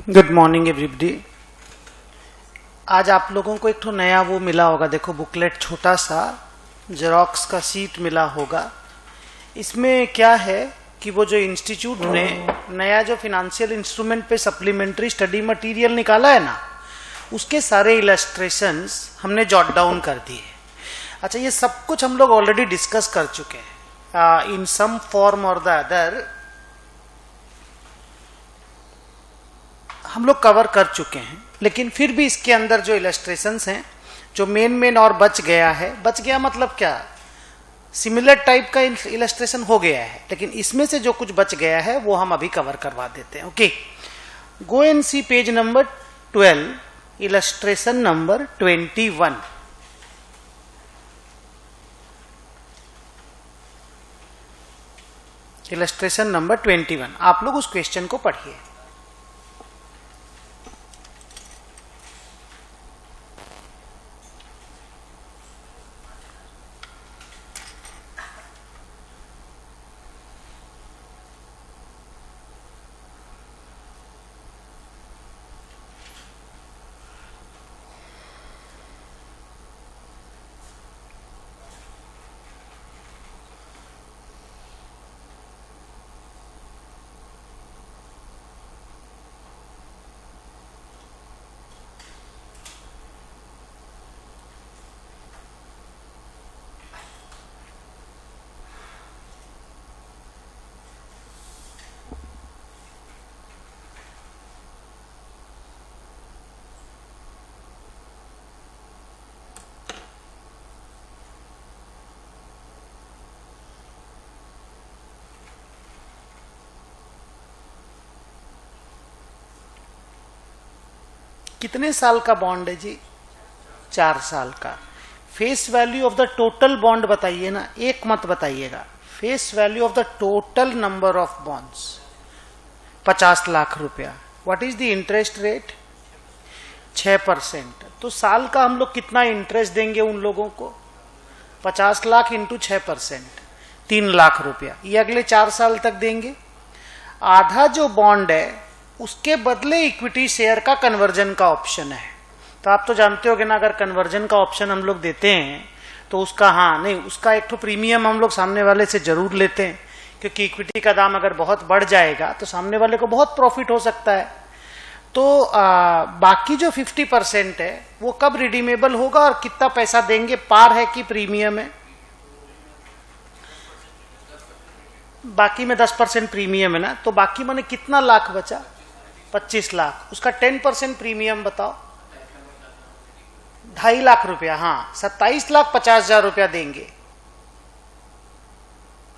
Good morning everybody. आज आप लोगों को एक तो नया वो मिला होगा, देखो बुकलेट, छोटा सा जेरोक्स का सीट मिला होगा। इसमें क्या है कि वो जो इंस्टीट्यूट ने नया जो फिनेंशियल इंस्ट्रूमेंट पे सप्लीमेंट्री स्टडी मटेरियल निकाला है ना, उसके सारे इलस्ट्रेशंस हमने जॉट डाउन कर दिए। अच्छा, ये सब कुछ हम लोग ऑलरेडी डिस्कस कर चुके हैं इन सम फॉर्म और द अदर, हम लोग कवर कर चुके हैं। लेकिन फिर भी इसके अंदर जो इलस्ट्रेशंस हैं, जो मेन और बच गया है, बच गया मतलब क्या, सिमिलर टाइप का इलस्ट्रेशन हो गया है, लेकिन इसमें से जो कुछ बच गया है वो हम अभी कवर करवा देते हैं। Okay, go and see page number 12, illustration number 21। Illustration number 21, आप लोग उस क्वेश्चन को पढ़िए। कितने साल का बॉन्ड है जी? 4 साल का। Face value of the total bond बताइए ना, एक मत बताइएगा। Face value of the total number of bonds 50 lakh रुपया। What is the interest rate? 6%। तो साल का हम लोग कितना इंटरेस्ट देंगे उन लोगों को? 50 लाख इंटू 6%, 3 लाख रुपया। ये अगले 4 साल तक देंगे। आधा जो बॉन्ड है उसके बदले इक्विटी शेयर का कन्वर्जन का ऑप्शन है। तो आप तो जानते होगे ना, अगर कन्वर्जन का ऑप्शन हम लोग देते हैं तो उसका उसका एक तो प्रीमियम हम लोग सामने वाले से जरूर लेते हैं, क्योंकि इक्विटी का दाम अगर बहुत बढ़ जाएगा तो सामने वाले को बहुत प्रॉफिट हो सकता है। तो बाकी जो 50% है वो कब रिडीमेबल होगा और कितना पैसा देंगे? पार है कि प्रीमियम है? बाकी में 10% प्रीमियम है ना, तो बाकी माने कितना लाख बचा? 25 लाख। उसका 10% प्रीमियम बताओ, 2.5 लाख रुपया। हाँ, 27,50,000 रुपया देंगे।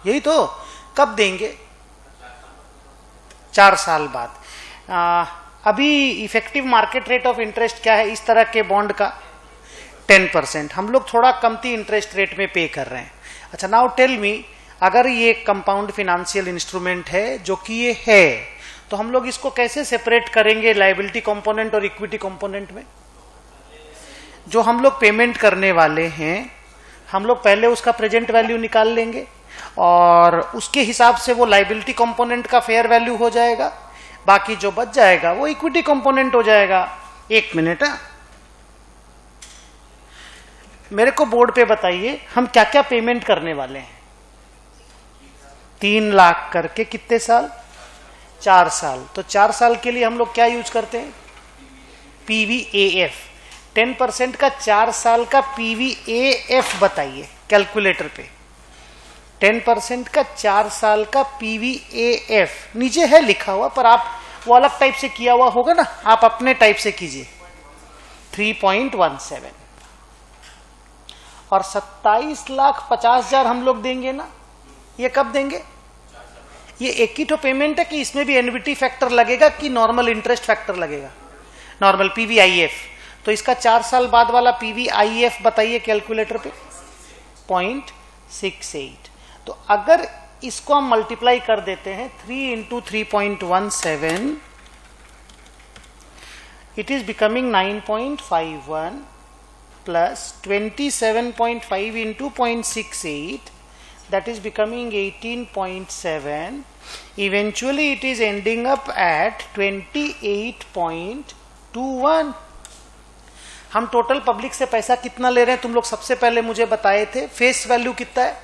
यही तो। कब देंगे? 4 साल बाद। अभी effective market rate of interest क्या है इस तरह के बॉन्ड का? 10%। हम लोग थोड़ा कमती इंटरेस्ट रेट में पे कर रहे हैं। अच्छा, नाउ टेल मी, अगर ये कंपाउंड फिनेंशियल इंस्ट्रूमेंट है जो कि ये है, तो हम लोग इसको कैसे सेपरेट करेंगे लायबिलिटी कंपोनेंट और इक्विटी कंपोनेंट में? जो हम लोग पेमेंट करने वाले हैं, हम लोग पहले उसका प्रेजेंट वैल्यू निकाल लेंगे और उसके हिसाब से वो लायबिलिटी कंपोनेंट का फेयर वैल्यू हो जाएगा। बाकी जो बच जाएगा वो इक्विटी कंपोनेंट हो जाएगा। 1 मिनट, मेरे को बोर्ड पे बताइए हम क्या क्या पेमेंट करने वाले हैं। 3 लाख करके कितने साल? 4 साल। तो 4 साल के लिए हम लोग क्या यूज करते हैं? PVAF। 10% का 4 साल का PVAF बताइए कैलकुलेटर पे। 10% का 4 साल का PVAF नीचे है लिखा हुआ, पर आप वो अलग टाइप से किया हुआ होगा ना, आप अपने टाइप से कीजिए। 3.17 और 27,50,000 हम लोग देंगे ना। ये कब देंगे? ये एक ही तो पेमेंट है कि इसमें भी एनविटी फैक्टर लगेगा कि नॉर्मल इंटरेस्ट फैक्टर लगेगा? Normal PVIF। तो इसका 4 साल बाद वाला PVIF बताइए कैलकुलेटर पे। 0.68। तो अगर इसको हम मल्टीप्लाई कर देते हैं 3 into 3.17, it is becoming 9.51 plus 27.5 into 0.68, that is becoming 18.7. Eventually it is ending up at 28.21. हम टोटल पब्लिक से पैसा कितना ले रहे हैं तुम लोग सबसे पहले मुझे बताए थे. फेस वैल्यू कितना है?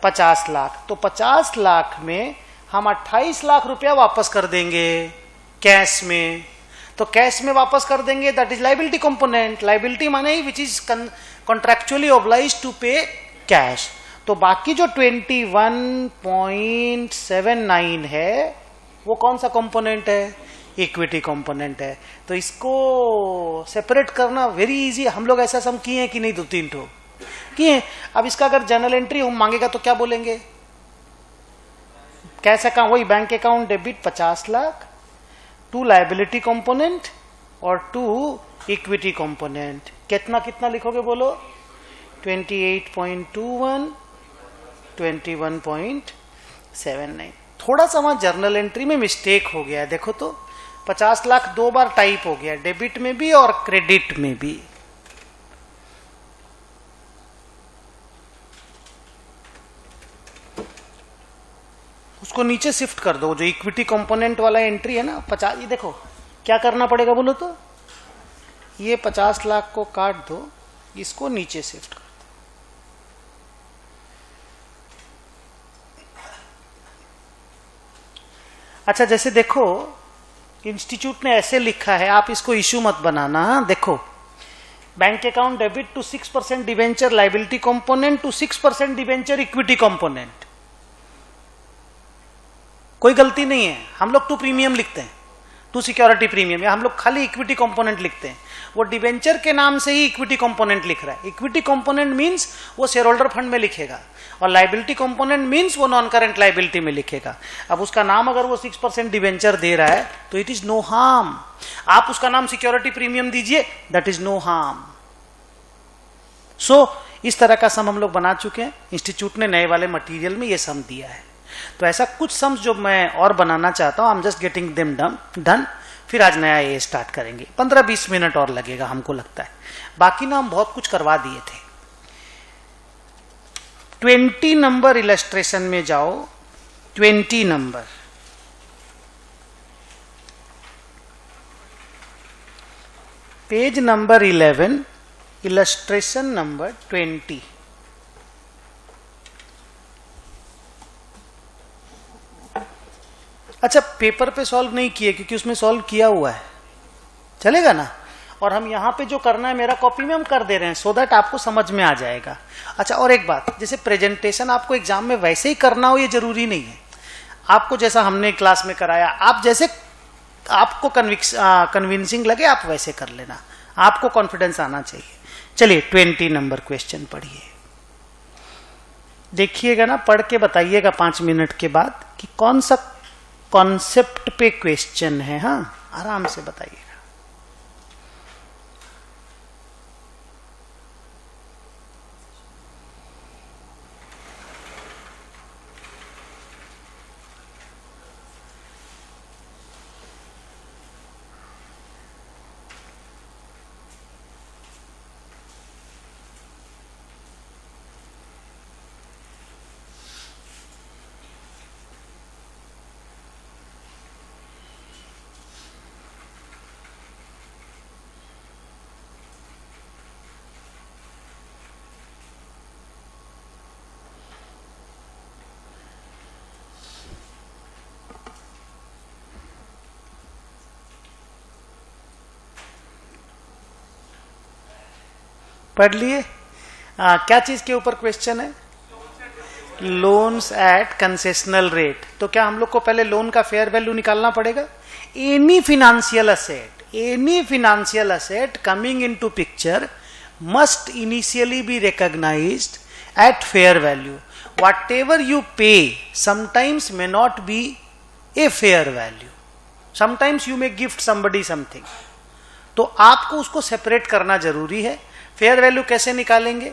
50 लाख. तो 50 लाख में हम 28 लाख रुपया वापस कर देंगे कैश में. तो कैश में वापस कर देंगे, that is liability component. Liability माने ही which is contractually obliged to pay cash. तो बाकी जो 21.79 है वो कौन सा कंपोनेंट है? इक्विटी कंपोनेंट है. तो इसको सेपरेट करना वेरी इजी. हम लोग ऐसा सम किए हैं कि नहीं? 2-3 ठो किए. अब इसका अगर जर्नल एंट्री हम मांगेगा तो क्या बोलेंगे? कैश अकाउंट, वही bank account debit 50 lakh, 2 liability component और 2 इक्विटी कंपोनेंट. कितना कितना लिखोगे बोलो? 28.21, 21.79. थोड़ा सा वहां जर्नल एंट्री में मिस्टेक हो गया है. देखो तो 50 लाख 2 बार टाइप हो गया, डेबिट में भी और क्रेडिट में भी. उसको नीचे शिफ्ट कर दो. जो इक्विटी कंपोनेंट वाला एंट्री है ना 50, ये देखो क्या करना पड़ेगा बोलो तो? ये 50 लाख को काट दो, इसको नीचे शिफ्ट कर दो. अच्छा, जैसे देखो इंस्टीट्यूट ने ऐसे लिखा है, आप इसको इश्यू मत बनाना. देखो, bank account debit to 6% debenture liability component to 6% debenture equity component. कोई गलती नहीं है. हम लोग 2 प्रीमियम लिखते हैं, 2 सिक्योरिटी प्रीमियम, या हम लोग खाली इक्विटी कंपोनेंट लिखते हैं. वो डिवेंचर के नाम से ही इक्विटी कंपोनेंट लिख रहा है. इक्विटी कंपोनेंट मींस वो शेयर होल्डर फंड में लिखेगा, और लाइबिलिटी कंपोनेंट मींस वो नॉन करेंट लाइबिलिटी में लिखेगा. अब उसका नाम अगर वो 6% डिवेंचर दे रहा है तो इट इज नो हार्म. आप उसका नाम सिक्योरिटी प्रीमियम दीजिए, दैट इज नो हार्म. सो इस तरह का सम हम लोग बना चुके हैं. इंस्टीट्यूट ने नए वाले मटीरियल में ये सम दिया है. तो ऐसा कुछ सम्स जो मैं और बनाना चाहता हूं, I am just getting them done. फिर आज नया ये स्टार्ट करेंगे. 15-20 मिनट और लगेगा हमको लगता है. बाकी ना हम बहुत कुछ करवा दिए थे. 20 नंबर इलस्ट्रेशन में जाओ. 20 number, page number 11, illustration number 20. अच्छा, पेपर पे सॉल्व नहीं किए क्योंकि उसमें सॉल्व किया हुआ है, चलेगा ना? और हम यहाँ पे जो करना है मेरा कॉपी में हम कर दे रहे हैं, सो दैट आपको समझ में आ जाएगा. अच्छा, और एक बात, जैसे प्रेजेंटेशन आपको एग्जाम में वैसे ही करना हो ये जरूरी नहीं है. आपको जैसा हमने क्लास में कराया, आप जैसे आपको कन्विंसिंग लगे आप वैसे कर लेना. आपको कॉन्फिडेंस आना चाहिए. चलिए 20 नंबर क्वेश्चन पढ़िए. देखिएगा ना, पढ़ के बताइएगा 5 मिनट के बाद कि कौन सा कॉन्सेप्ट पे क्वेश्चन है. हाँ, आराम से बताइएगा. पढ़ लिए? क्या चीज के ऊपर क्वेश्चन है? Loans at concessional rate. तो क्या हम लोग को पहले लोन का फेयर वैल्यू निकालना पड़ेगा? Any financial asset coming into picture must initially be recognised at fair value. Whatever you pay sometimes may not be a fair value. Sometimes you may gift somebody something. तो आपको उसको separate करना जरूरी है. Fair value कैसे निकालेंगे?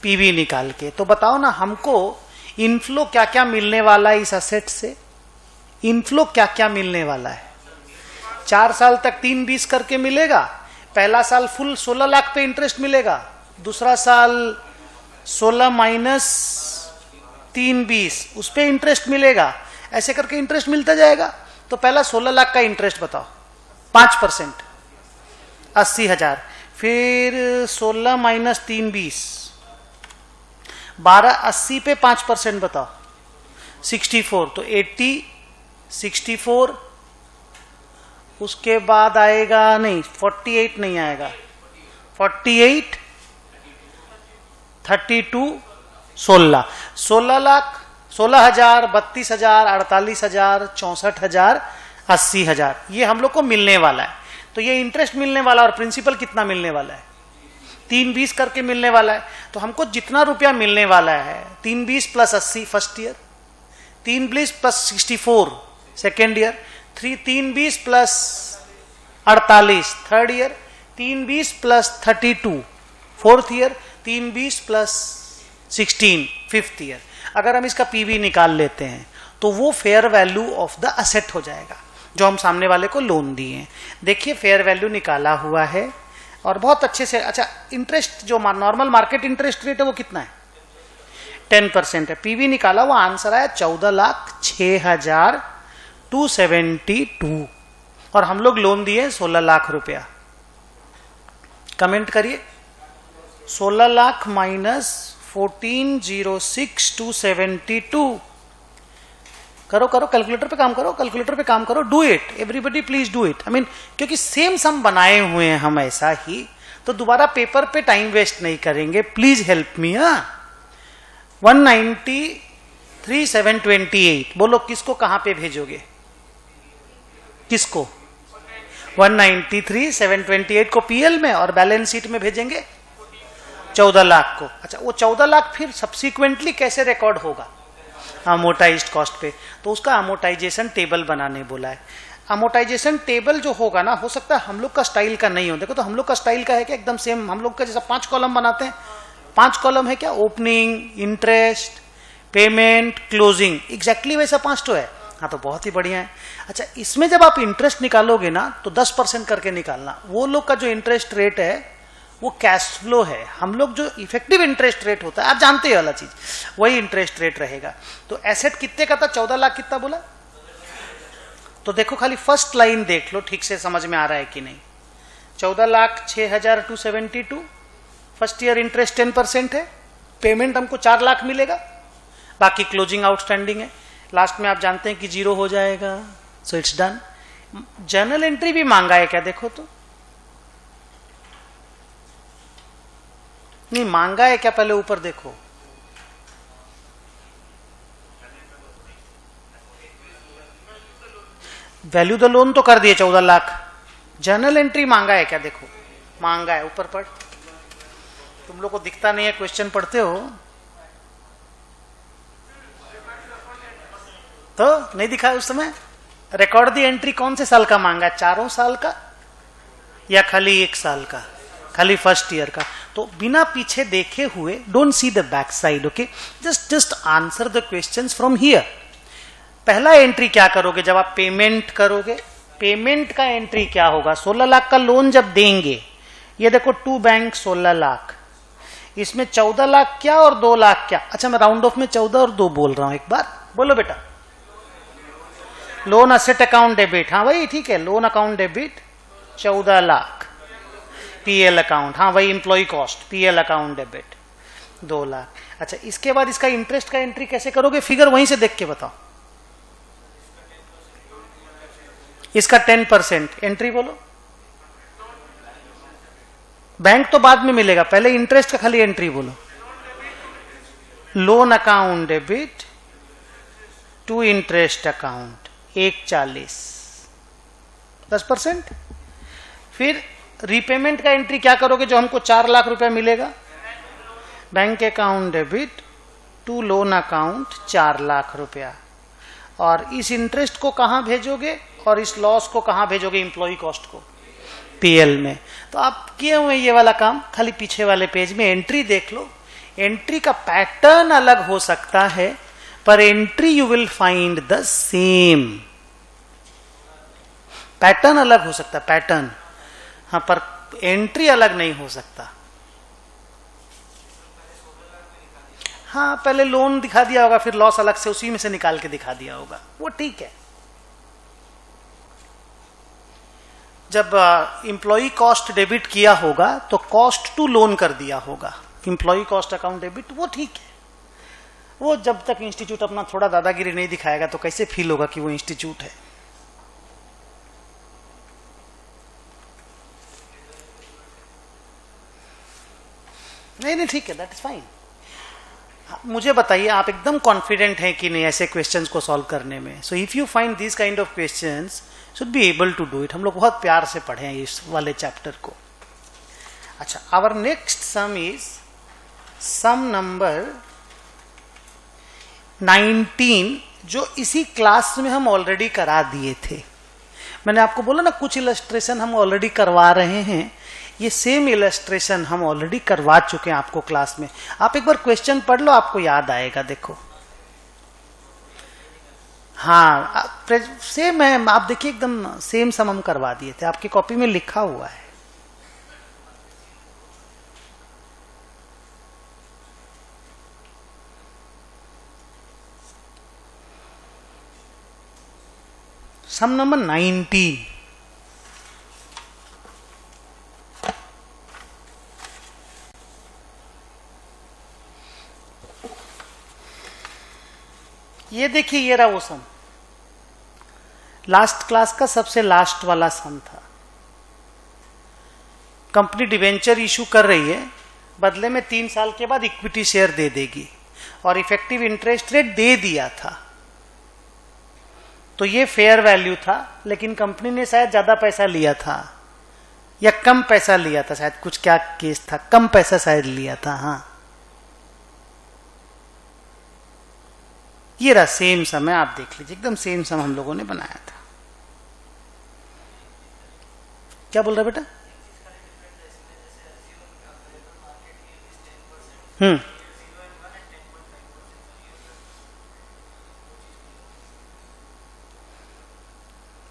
PV निकाल के. तो बताओ ना हमको इनफ्लो क्या क्या मिलने वाला है इस असेट से? इनफ्लो क्या क्या मिलने वाला है? 4 साल तक 3-20 करके मिलेगा. पहला साल फुल 16 लाख पे इंटरेस्ट मिलेगा, दूसरा साल 16 माइनस 320 उस पे इंटरेस्ट मिलेगा, ऐसे करके इंटरेस्ट मिलता जाएगा। तो पहला 16 लाख का इंटरेस्ट बताओ, 5%, 80,000। फिर 16 माइनस 320, 12, 80 पे 5% बताओ, 64, तो 80, 64, उसके बाद आएगा नहीं 48 नहीं आएगा, 48, 32, 16, 16 लाख, 16,000, 32,000, 48,000, 64,000, 80,000, ये हम लोग को मिलने वाला है। तो ये इंटरेस्ट मिलने वाला, और प्रिंसिपल कितना मिलने वाला है, 320 करके मिलने वाला है। तो हमको जितना रुपया मिलने वाला है, 320 plus 80 first year, 320 plus 64 second year, 320 plus 48 third year, 320 plus 32 fourth year, 320 plus 16 fifth year. अगर हम इसका पीवी निकाल लेते हैं तो वो fair value of the asset हो जाएगा जो हम सामने वाले को लोन दिए हैं। देखिए फेयर वैल्यू निकाला हुआ है और बहुत अच्छे से। अच्छा, इंटरेस्ट जो नॉर्मल मार्केट इंटरेस्ट रेट है वो कितना है, 10% है। पीवी निकाला, वो आंसर आया 14,06,272 और हम लोग लोन दिए 16 लाख रुपया। कमेंट करिए, 16 लाख माइनस 14,06,272। करो करो, कैलकुलेटर पे काम करो, कैलकुलेटर पे काम करो, do it everybody, please do it. I mean क्योंकि सेम सम बनाए हुए हैं हम ऐसा ही, तो दोबारा पेपर पे टाइम वेस्ट नहीं करेंगे। Please help me. 193,728 बोलो, किसको कहां पे भेजोगे, किसको? 193,728 को पीएल में और बैलेंस शीट में भेजेंगे 14 लाख को। अच्छा, वो 14 लाख फिर सब्सिक्वेंटली कैसे रिकॉर्ड होगा, अमोटाइज्ड कॉस्ट पे, तो उसका अमोटाइजेशन टेबल बनाने बोला है। अमोटाइजेशन टेबल जो होगा ना, हो सकता है हम लोग का स्टाइल का नहीं हो। देखो तो हम लोग का स्टाइल का है क्या, एकदम सेम हम लोग का जैसा 5 कॉलम बनाते हैं, 5 कॉलम है क्या, opening, interest, payment, closing, exactly वैसा 5 तो है। हाँ, तो बहुत ही बढ़िया है। अच्छा, इसमें जब आप इंटरेस्ट निकालोगे ना तो 10% करके निकालना। वो लोग का जो इंटरेस्ट रेट है वो कैश फ्लो है, हम लोग जो इफेक्टिव इंटरेस्ट रेट होता है आप जानते हैं वाला चीज, वही इंटरेस्ट रेट रहेगा। तो एसेट कितने का था, 14 लाख कितना बोला? तो देखो खाली फर्स्ट लाइन देख लो, ठीक से समझ में आ रहा है कि नहीं। 14,06,272, फर्स्ट ईयर इंटरेस्ट 10% है, पेमेंट हमको 4 लाख मिलेगा, बाकी क्लोजिंग आउटस्टैंडिंग है। लास्ट में आप जानते हैं कि 0 हो जाएगा, so it's done. Journal entry भी मांगा है क्या, देखो तो नहीं मांगा है क्या, पहले ऊपर देखो। वैल्यू द लोन तो कर दिए 14 लाख, जर्नल एंट्री मांगा है क्या, देखो मांगा है, ऊपर पढ़। तुम लोग को दिखता नहीं है, क्वेश्चन पढ़ते हो तो नहीं दिखा उस समय। रिकॉर्ड दी एंट्री कौन से साल का मांगा है, 4 साल का या खाली 1 साल का, खाली फर्स्ट ईयर का। तो बिना पीछे देखे हुए, don't see the back side, okay, just answer the questions from here. पहला एंट्री क्या करोगे जब आप पेमेंट करोगे, पेमेंट का एंट्री क्या होगा, 16 लाख का लोन जब देंगे, ये देखो 2 बैंक 16 लाख, इसमें 14 लाख क्या और 2 लाख क्या। अच्छा, मैं राउंड ऑफ में 14 और 2 बोल रहा हूं, एक बार बोलो बेटा। लोन असेट अकाउंट डेबिट, हाँ वही ठीक है, loan account debit 14 lakh, PL account, हाँ वही employee cost, PL account debit 2 lakh. अच्छा, इसके बाद इसका इंटरेस्ट का एंट्री कैसे करोगे, फिगर वहीं से देख के बताओ। इसका 10% एंट्री बोलो, बैंक तो बाद में मिलेगा, पहले इंटरेस्ट का खाली एंट्री बोलो। Loan account debit to interest account 140, 10%। फिर रीपेमेंट का एंट्री क्या करोगे, जो हमको 4 लाख रुपया मिलेगा, bank account debit to loan account 4 lakh रुपया। और इस इंटरेस्ट को कहां भेजोगे और इस लॉस को कहां भेजोगे, एम्प्लॉय कॉस्ट को पीएल में। तो आप किए हुए ये वाला काम, खाली पीछे वाले पेज में एंट्री देख लो। एंट्री का पैटर्न अलग हो सकता है पर entry you will find the same. Pattern अलग हो सकता है, पैटर्न, हाँ, पर एंट्री अलग नहीं हो सकता। हाँ, पहले लोन दिखा दिया होगा, फिर लॉस अलग से उसी में से निकाल के दिखा दिया होगा, वो ठीक है। जब एम्प्लॉय कॉस्ट डेबिट किया होगा तो कॉस्ट टू लोन कर दिया होगा, एम्प्लॉय कॉस्ट अकाउंट डेबिट, वो ठीक है। वो जब तक इंस्टीट्यूट अपना थोड़ा दादागिरी नहीं दिखाएगा तो कैसे फील होगा कि वो इंस्टीट्यूट है। नहीं ठीक है, दैट इज फाइन। मुझे बताइए, आप एकदम कॉन्फिडेंट हैं कि नहीं ऐसे क्वेश्चंस को सॉल्व करने में? So if you find this kind of questions should be able to do it. हम लोग बहुत प्यार से पढ़े हैं इस वाले चैप्टर को। अच्छा, our next sum is sum number 19, जो इसी क्लास में हम ऑलरेडी करा दिए थे। मैंने आपको बोला ना, कुछ इलस्ट्रेशन हम ऑलरेडी करवा रहे हैं। ये सेम इलस्ट्रेशन हम ऑलरेडी करवा चुके हैं आपको क्लास में। आप एक बार क्वेश्चन पढ़ लो, आपको याद आएगा। देखो, हाँ सेम है, आप देखिए एकदम सेम सम हम करवा दिए थे, आपकी कॉपी में लिखा हुआ है। सम नंबर 19। ये देखिए, ये रहा वो सम, लास्ट क्लास का सबसे लास्ट वाला सम था। कंपनी डिवेंचर इशू कर रही है, बदले में 3 साल के बाद इक्विटी शेयर दे देगी, और इफेक्टिव इंटरेस्ट रेट दे दिया था। तो ये फेयर वैल्यू था, लेकिन कंपनी ने शायद ज्यादा पैसा लिया था या कम पैसा लिया था, शायद कुछ क्या केस था, कम पैसा शायद लिया था। हाँ, ये रहा सेम सम है, आप देख लीजिए, एकदम सेम सम हम लोगों ने बनाया था। क्या बोल रहा बेटा?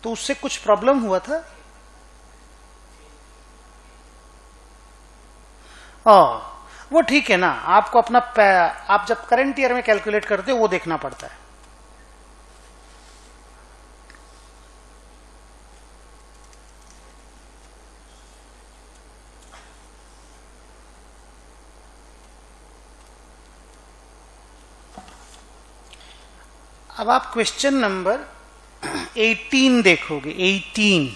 तो उससे कुछ प्रॉब्लम हुआ था? वो ठीक है ना, आपको अपना आप जब करंट ईयर में कैलकुलेट करते हो वो देखना पड़ता है। अब आप क्वेश्चन नंबर 18 देखोगे। 18,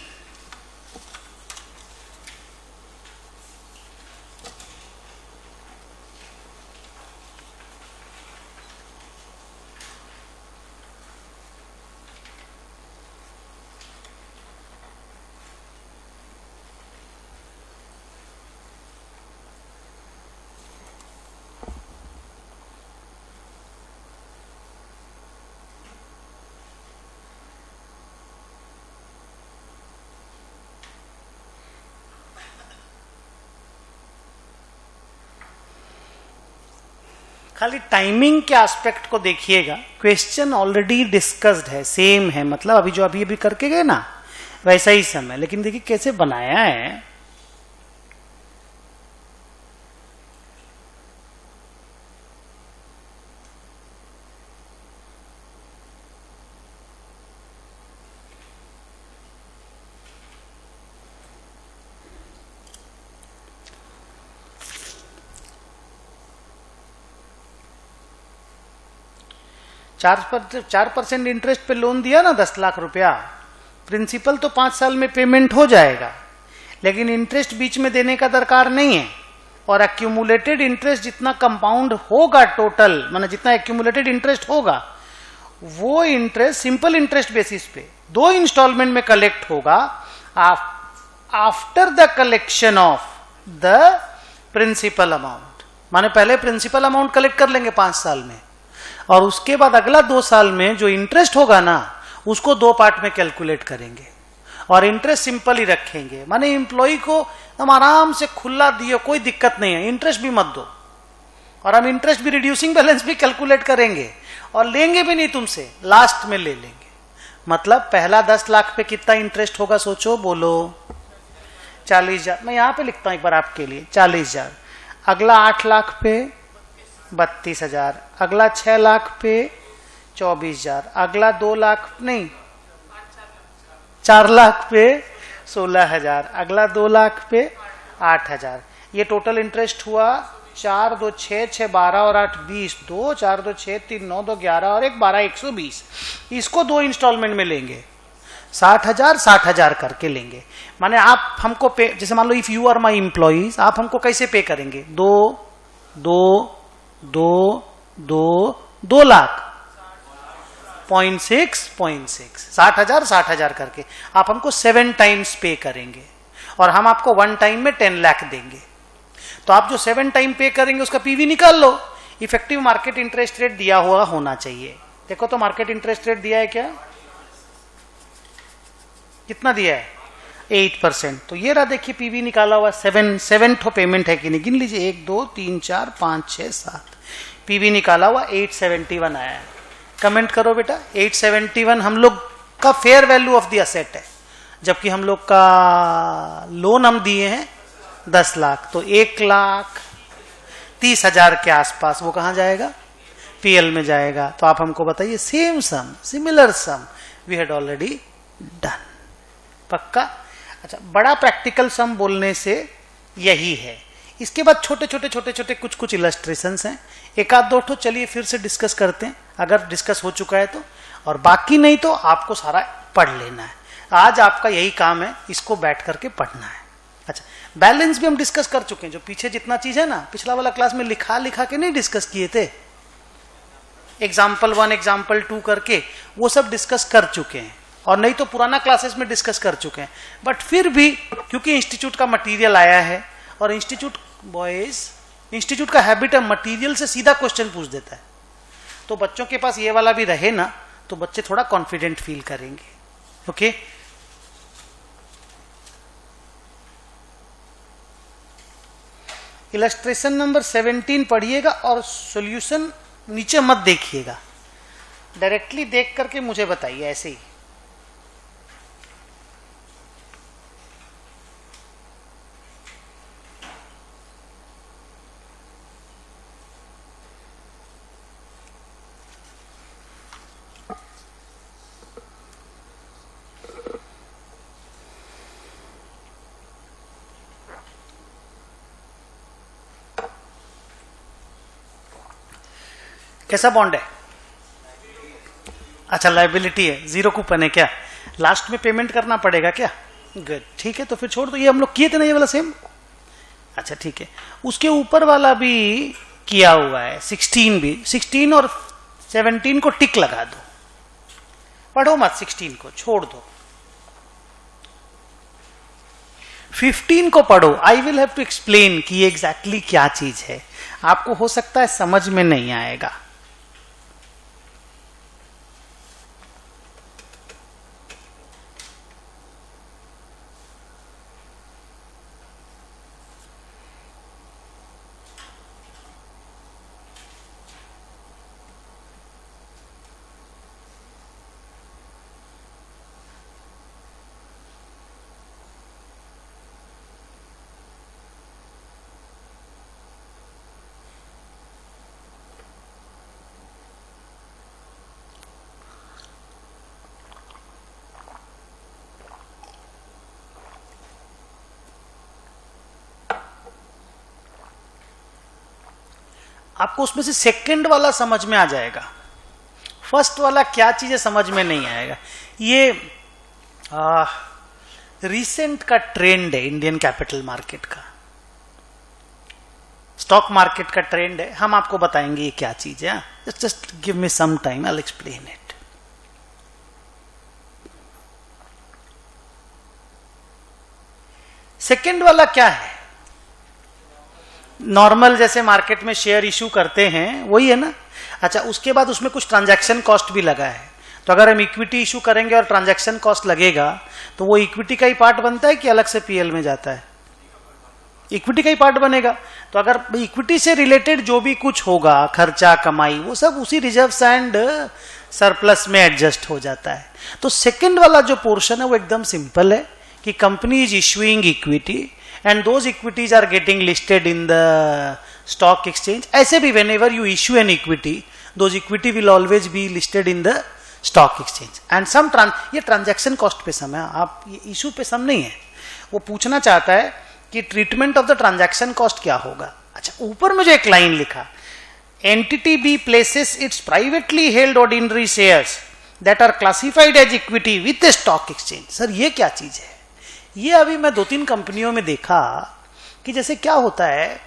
खाली टाइमिंग के एस्पेक्ट को देखिएगा। क्वेश्चन ऑलरेडी डिस्कस्ड है, सेम है, मतलब अभी जो अभी करके गए ना वैसा ही समय, लेकिन देखिए कैसे बनाया है। चार परसेंट इंटरेस्ट पे लोन दिया ना 10 लाख रुपया, प्रिंसिपल तो 5 साल में पेमेंट हो जाएगा, लेकिन इंटरेस्ट बीच में देने का दरकार नहीं है। और एक्यूमुलेटेड इंटरेस्ट जितना कंपाउंड होगा टोटल, माने जितना एक्यूमुलेटेड इंटरेस्ट होगा, वो इंटरेस्ट सिंपल इंटरेस्ट बेसिस पे 2 इंस्टॉलमेंट में कलेक्ट होगा after the collection of the principal amount. माने पहले प्रिंसिपल अमाउंट कलेक्ट कर लेंगे 5 साल में, और उसके बाद अगला 2 साल में जो इंटरेस्ट होगा ना उसको 2 पार्ट में कैलकुलेट करेंगे, और इंटरेस्ट सिंपल ही रखेंगे। माने एम्प्लॉय को हम आराम से खुला दिए, कोई दिक्कत नहीं है, इंटरेस्ट भी मत दो, और हम इंटरेस्ट भी रिड्यूसिंग बैलेंस भी कैलकुलेट करेंगे, और लेंगे भी नहीं तुमसे, लास्ट में ले लेंगे। मतलब पहला 10 लाख पे कितना इंटरेस्ट होगा सोचो, बोलो 40,000। मैं यहां पे लिखता हूं एक बार आपके लिए, 40,000। अगला 8 लाख पे 32,000, अगला 6 लाख पे 24,000, अगला 2 लाख नहीं 4 लाख पे 16,000, अगला 2 लाख पे 8,000। ये टोटल इंटरेस्ट हुआ 4 2 6 6 12 और 8 20, 2 4 2 6 3 9 2 11 और 1 12, 120। इसको 2 इंस्टॉलमेंट में लेंगे, 60,000 60,000 करके लेंगे। माने आप हमको पे, जैसे मान लो if you are my employees, आप हमको कैसे पे करेंगे? 2 2 2 2 2 लाख 0.6 60,000 60,000 करके आप हमको 7 टाइम्स पे करेंगे और हम आपको 1 टाइम में 10 लाख देंगे। तो आप जो 7 टाइम पे करेंगे उसका पीवी निकाल लो। इफेक्टिव मार्केट इंटरेस्ट रेट दिया हुआ होना चाहिए। देखो तो मार्केट इंटरेस्ट रेट दिया है क्या? कितना दिया है? 8%। तो ये रहा, देखिए पीवी निकाला हुआ 7 ठो पेमेंट है कि नहीं, गिन लीजिए 1 2 3 4 5 6 7, पीवी निकाला हुआ 871 आया है। कमेंट करो बेटा। 871 हम लोग का fair value of the asset है, जबकि हम लोग का लोन हम दिए हैं 10 लाख, तो 1,30,000 के आसपास वो कहां जाएगा? पीएल में जाएगा। तो आप हमको बताइए same sum, similar sum we had already done. पक्का? अच्छा, बड़ा प्रैक्टिकल सम बोलने से यही है। इसके बाद छोटे छोटे कुछ इलस्ट्रेशंस हैं, एक आध दो ठो चलिए फिर से डिस्कस करते हैं, अगर डिस्कस हो चुका है तो, और बाकी नहीं तो आपको सारा पढ़ लेना है। आज आपका यही काम है, इसको बैठ करके पढ़ना है। अच्छा, बैलेंस भी हम डिस्कस कर चुके हैं, जो पीछे जितना चीज है ना, पिछला वाला क्लास में लिखा के नहीं डिस्कस किए थे, एग्जाम्पल 1 एग्जाम्पल 2 करके, वो सब डिस्कस कर चुके हैं, और नहीं तो पुराना क्लासेस में डिस्कस कर चुके हैं। बट फिर भी क्योंकि इंस्टीट्यूट का मटेरियल आया है, और इंस्टीट्यूट का हैबिट है मटेरियल से सीधा क्वेश्चन पूछ देता है, तो बच्चों के पास ये वाला भी रहे ना, तो बच्चे थोड़ा कॉन्फिडेंट फील करेंगे। ओके, इलस्ट्रेशन नंबर 17 पढ़िएगा और सॉल्यूशन नीचे मत देखिएगा, डायरेक्टली देख करके मुझे बताइए ऐसे ही। कैसा बॉन्ड है? अच्छा, लायबिलिटी है, 0 कूपन है क्या? लास्ट में पेमेंट करना पड़ेगा क्या? गुड, ठीक है, तो फिर छोड़ दो। ये हम लोग किए थे ना ये वाला सेम। अच्छा ठीक है, उसके ऊपर वाला भी किया हुआ है, 16 भी, 16 और 17 को टिक लगा दो, पढ़ो मत, 16 को छोड़ दो, 15 को पढ़ो। I will have to explain कि ये एग्जैक्टली क्या चीज है, आपको हो सकता है समझ में नहीं आएगा। आपको उसमें से सेकंड वाला समझ में आ जाएगा, फर्स्ट वाला क्या चीज है समझ में नहीं आएगा। ये रिसेंट का ट्रेंड है इंडियन कैपिटल मार्केट का, स्टॉक मार्केट का ट्रेंड है, हम आपको बताएंगे ये क्या चीज है। Just give me some time, I will explain it. Second वाला क्या है? नॉर्मल जैसे मार्केट में शेयर इशू करते हैं वही है ना। अच्छा, उसके बाद उसमें कुछ ट्रांजैक्शन कॉस्ट भी लगा है, तो अगर हम इक्विटी इशू करेंगे और ट्रांजैक्शन कॉस्ट लगेगा तो वो इक्विटी का ही पार्ट बनता है कि अलग से पीएल में जाता है? इक्विटी का ही पार्ट बनेगा। तो अगर इक्विटी से रिलेटेड जो भी कुछ होगा, खर्चा कमाई, वो सब उसी रिजर्व्स एंड सरप्लस में एडजस्ट हो जाता है। तो सेकंड वाला जो पोर्शन है वो एकदम सिंपल है कि company is issuing equity and those equities are getting listed in the stock exchange. ऐसे भी whenever you issue an equity, those equity will always be listed in the stock exchange. And some ये transaction cost पे सम है, आप ये issue पे सम नहीं है. वो पूछना चाहता है कि treatment of the transaction cost क्या होगा. अच्छा, ऊपर में जो एक लाइन लिखा, entity B places its privately held ordinary shares that are classified as equity with the stock exchange. Sir ये क्या चीज है? ये अभी मैं 2-3 कंपनियों में देखा कि जैसे क्या होता है,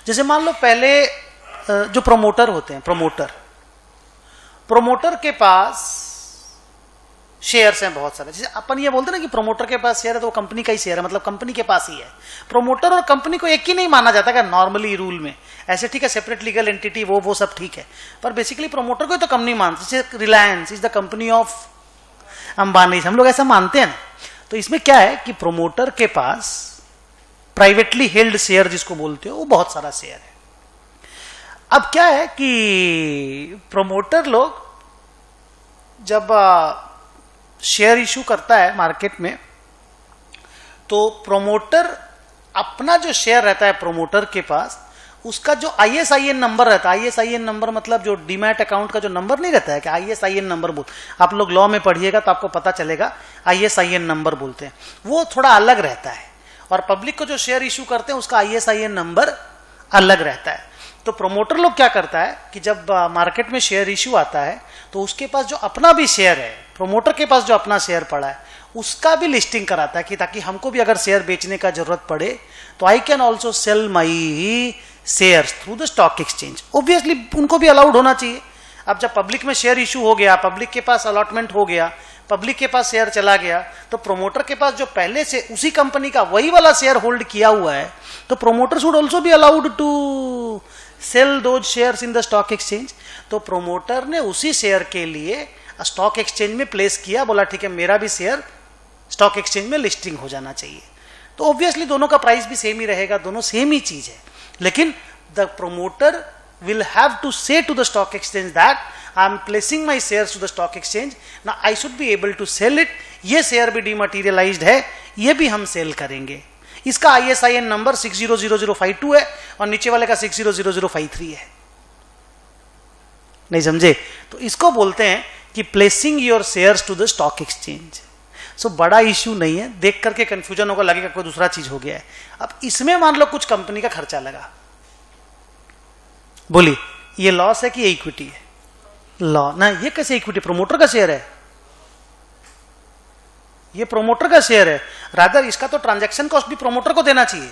जैसे मान लो पहले जो प्रमोटर होते हैं, प्रमोटर के पास शेयर्स हैं बहुत सारे. जैसे अपन ये बोलते हैं ना कि प्रमोटर के पास शेयर है तो वो कंपनी का ही शेयर है, मतलब कंपनी के पास ही है. प्रमोटर और कंपनी को एक ही नहीं माना जाता क्या नॉर्मली रूल में? ऐसे ठीक है, सेपरेट लीगल एंटिटी वो सब ठीक है, पर बेसिकली प्रमोटर को तो कंपनी मानते. जैसे Reliance is the company of Ambani, हम लोग ऐसा मानते हैं ना. तो इसमें क्या है कि प्रमोटर के पास प्राइवेटली हेल्ड शेयर जिसको बोलते हो वो बहुत सारा शेयर है. अब क्या है कि प्रमोटर लोग जब शेयर इशू करता है मार्केट में, तो प्रमोटर अपना जो शेयर रहता है प्रमोटर के पास, उसका जो ISIN नंबर रहता है, ISIN नंबर मतलब जो डीमैट अकाउंट का जो नंबर नहीं रहता है कि ISIN नंबर बोल, आप लोग लॉ में पढ़िएगा तो आपको पता चलेगा ISIN नंबर बोलते हैं, वो थोड़ा अलग रहता है. और पब्लिक को जो शेयर इशू करते हैं उसका ISIN नंबर अलग रहता है. तो प्रमोटर लोग क्या करता है कि जब मार्केट में शेयर इशू आता है तो उसके पास जो अपना भी शेयर है, प्रमोटर के पास जो अपना शेयर पड़ा है उसका भी लिस्टिंग कराता है कि ताकि हमको भी अगर शेयर बेचने का जरूरत पड़े तो I can also sell my shares through the stock exchange. Obviously उनको भी अलाउड होना चाहिए. अब जब पब्लिक में शेयर इशू हो गया, पब्लिक के पास अलॉटमेंट हो गया, पब्लिक के पास शेयर चला गया, तो प्रोमोटर के पास जो पहले से उसी कंपनी का वही वाला शेयर होल्ड किया हुआ है, तो promoter should also be allowed to sell those shares in the stock exchange. तो प्रोमोटर ने उसी शेयर के लिए स्टॉक एक्सचेंज में प्लेस किया, बोला ठीक है मेरा भी शेयर स्टॉक एक्सचेंज में लिस्टिंग हो जाना चाहिए. तो ऑब्वियसली दोनों का प्राइस भी सेम ही रहेगा, दोनों सेम ही चीज है, लेकिन the promoter will have to say to the stock exchange that I am placing my shares to the stock exchange, now I should be able to sell it. ये share भी डिमैटेरियलाइज्ड है, ये भी हम सेल करेंगे. इसका ISIN नंबर 600052 है और नीचे वाले का 600053 है. नहीं समझे? तो इसको बोलते हैं कि placing your shares to the stock exchange. So बड़ा इश्यू नहीं है, देख करके कंफ्यूजन होगा, लगेगा कोई दूसरा चीज हो गया है. अब इसमें मान लो कुछ कंपनी का खर्चा लगा, बोली ये लॉस है कि इक्विटी है? लॉ ना, ये कैसे इक्विटी? प्रमोटर का शेयर है, ये प्रमोटर का शेयर है, रादर इसका तो ट्रांजैक्शन कॉस्ट भी प्रमोटर को देना चाहिए.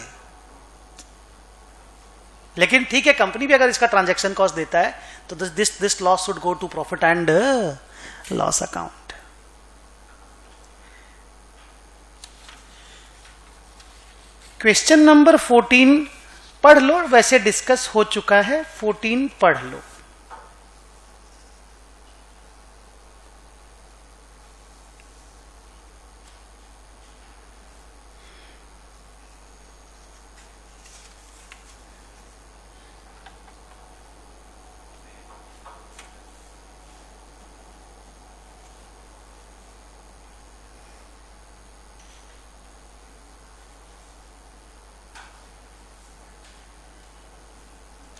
लेकिन ठीक है, कंपनी भी अगर इसका ट्रांजैक्शन कॉस्ट देता है तो this loss should go to profit and loss account. Question number 14 पढ़ लो, वैसे डिस्कस हो चुका है. 14 पढ़ लो.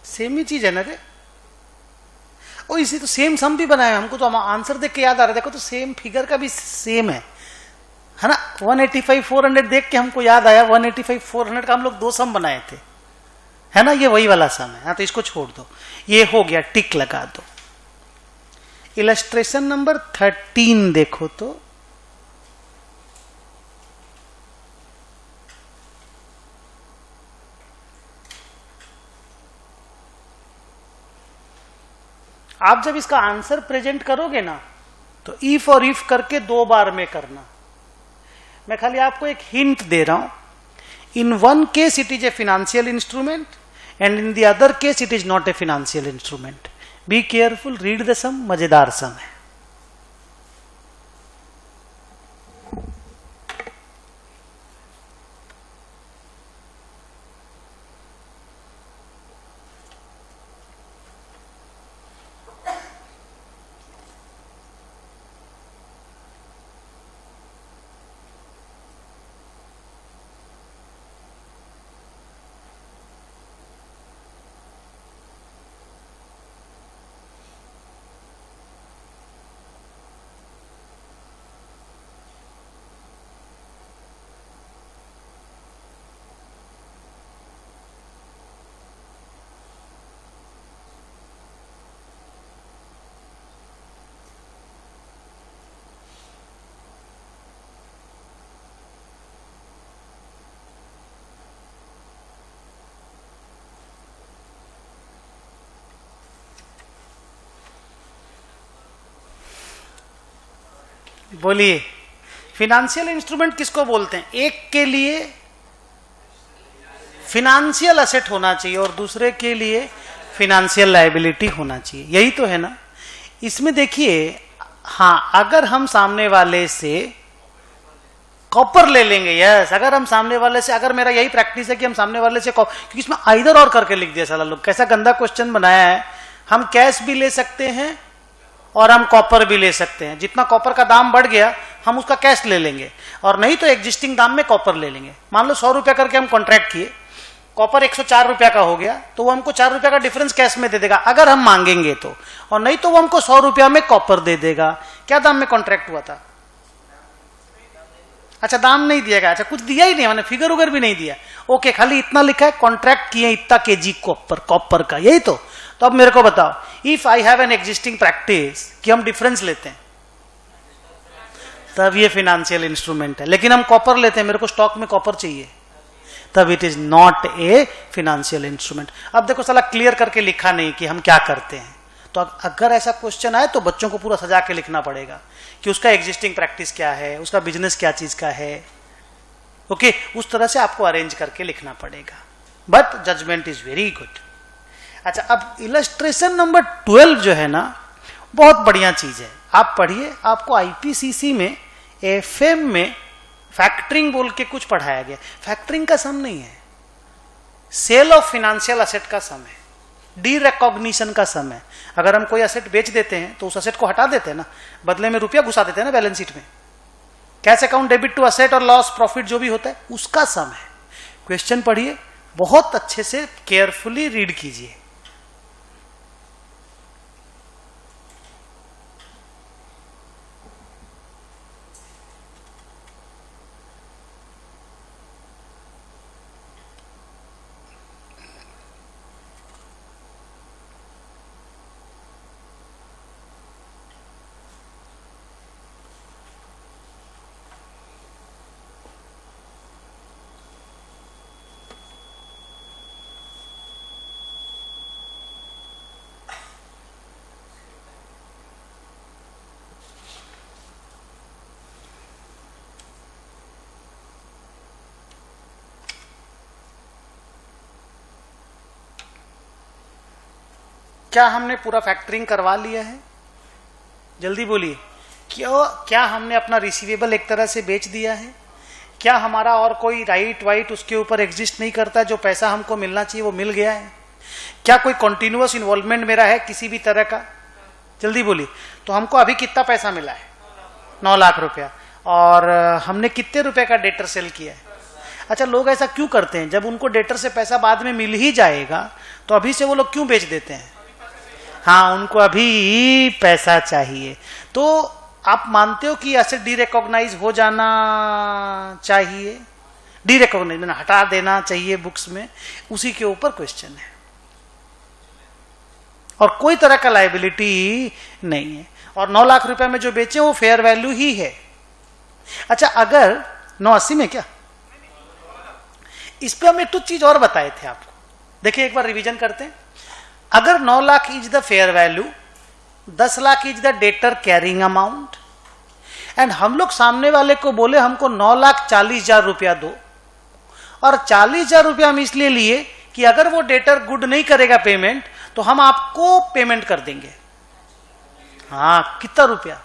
सेम ही चीज है ना रे. और इसी तो सेम सम भी बनाया, हमको तो आंसर देख के याद आ रहा है, देखो तो सेम फिगर का भी सेम है ना. 185 400 देख के हमको याद आया, 185 400 का हम लोग 2 सम बनाए थे, है ना. ये वही वाला सम है. हाँ, तो इसको छोड़ दो, ये हो गया, टिक लगा दो. इलस्ट्रेशन नंबर 13 देखो तो, आप जब इसका आंसर प्रेजेंट करोगे ना तो इफ और इफ करके 2 बार में करना. मैं खाली आपको एक हिंट दे रहा हूं. In one case it is a financial instrument and in the other case it is not a financial instrument. Be careful, read the sum, मजेदार सम है. बोलिए, फिनेंशियल इंस्ट्रूमेंट किसको बोलते हैं? एक के लिए फिनेंशियल असेट होना चाहिए और दूसरे के लिए फिनेंशियल लायबिलिटी होना चाहिए, यही तो है ना। इसमें देखिए, हाँ, अगर हम सामने वाले से कॉपर ले लेंगे, यस, अगर हम सामने वाले से, अगर मेरा यही प्रैक्टिस है कि हम सामने वाले से क्योंकि इसमें आइदर और करके लिख दिया साला लोग, कैसा गंदा क्वेश्चन बनाया है। हम कैश भी ले सकते हैं और हम कॉपर भी ले सकते हैं। जितना कॉपर का दाम बढ़ गया हम उसका कैश ले लेंगे, और नहीं तो एग्जिस्टिंग दाम में कॉपर ले लेंगे। मान लो 100 रुपया करके हम कॉन्ट्रैक्ट किए, कॉपर 104 रुपया का हो गया, तो वो हमको 4 रुपया का डिफरेंस कैश में दे देगा अगर हम मांगेंगे तो, और नहीं तो वो हमको 100 रुपया में कॉपर दे देगा। क्या दाम में कॉन्ट्रैक्ट हुआ था? अच्छा, दाम नहीं दिया गया, अच्छा कुछ दिया ही नहीं, मैंने फिगर उगर भी नहीं दिया। ओके, खाली इतना लिखा है कॉन्ट्रैक्ट किए इतना केजी कॉपर का, यही तो। तो अब मेरे को बताओ, if I have an existing practice कि हम डिफरेंस लेते हैं, तब ये फिनेंशियल इंस्ट्रूमेंट है। लेकिन हम कॉपर लेते हैं, मेरे को स्टॉक में कॉपर चाहिए, तब it is not a financial instrument. अब देखो साला क्लियर करके लिखा नहीं कि हम क्या करते हैं। तो अगर ऐसा क्वेश्चन आए तो बच्चों को पूरा सजा के लिखना पड़ेगा कि उसका एग्जिस्टिंग प्रैक्टिस क्या है, उसका बिजनेस क्या चीज का है। ओके, उस तरह से आपको अरेंज करके लिखना पड़ेगा, but judgment is very good. अच्छा, अब इलस्ट्रेशन नंबर 12 जो है ना, बहुत बढ़िया चीज है, आप पढ़िए। आपको आईपीसीसी में एफएम में फैक्टरिंग बोल के कुछ पढ़ाया गया। फैक्टरिंग का सम नहीं है, सेल ऑफ फिनेंशियल असेट का सम है, डी रिकॉग्निशन का सम है। अगर हम कोई असेट बेच देते हैं तो उस असेट को हटा देते हैं ना, बदले में रुपया घुसा देते हैं ना बैलेंस शीट में। Cash account debit to asset और लॉस प्रॉफिट जो भी होता है उसका सम है। क्वेश्चन पढ़िए, बहुत अच्छे से केयरफुली रीड कीजिए। क्या हमने पूरा फैक्टरिंग करवा लिया है? जल्दी बोलिए। क्या हमने अपना रिसीवेबल एक तरह से बेच दिया है? क्या हमारा और कोई राइट वाइट उसके ऊपर एग्जिस्ट नहीं करता? जो पैसा हमको मिलना चाहिए वो मिल गया है? क्या कोई कॉन्टिन्यूअस इन्वॉल्वमेंट मेरा है किसी भी तरह का? जल्दी बोलिए। तो हमको अभी कितना पैसा मिला है? 9 लाख रुपया। और हमने कितने रुपए का डेटर सेल किया है? अच्छा, लोग ऐसा क्यों करते हैं? जब उनको डेटर से पैसा बाद में मिल ही जाएगा तो अभी से वो लोग क्यों बेच देते हैं? हाँ, उनको अभी पैसा चाहिए। तो आप मानते हो कि एसेट डी रिकॉग्नाइज हो जाना चाहिए? डी रिकॉग्नाइज हटा देना चाहिए बुक्स में, उसी के ऊपर क्वेश्चन है। और कोई तरह का लायबिलिटी नहीं है। और 9 लाख रुपए में जो बेचे वो फेयर वैल्यू ही है। अच्छा, अगर 980 में क्या, इस पे हम एक तो चीज और बताए थे आपको, देखिए एक बार रिवीजन करते हैं। अगर 9 lakh is the fair value, 10 lakh is the debtor carrying amount, and हम लोग सामने वाले को बोले हमको 9,40,000 रुपया दो, और 40,000 रुपया हम इसलिए लिए कि अगर वो डेटर गुड नहीं करेगा पेमेंट तो हम आपको पेमेंट कर देंगे। हाँ, कितना रुपया?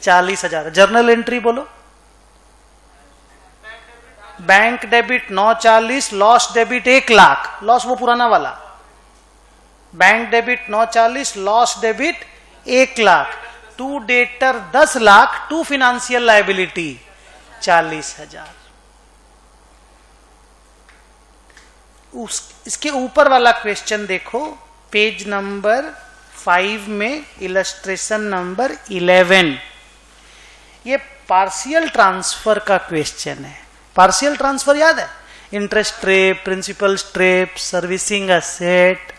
40,000। जर्नल एंट्री बोलो। Bank debit 940, loss debit 1 lakh, loss वो पुराना वाला। Bank debit 940, loss debit 1 lakh, to debtor 10 lakh, to financial liability 40,000। इसके ऊपर वाला क्वेश्चन देखो, पेज नंबर 5 में इलस्ट्रेशन नंबर 11। ये पार्शियल ट्रांसफर का क्वेश्चन है। पार्शियल ट्रांसफर याद है? Interest strip, principal strip, servicing asset.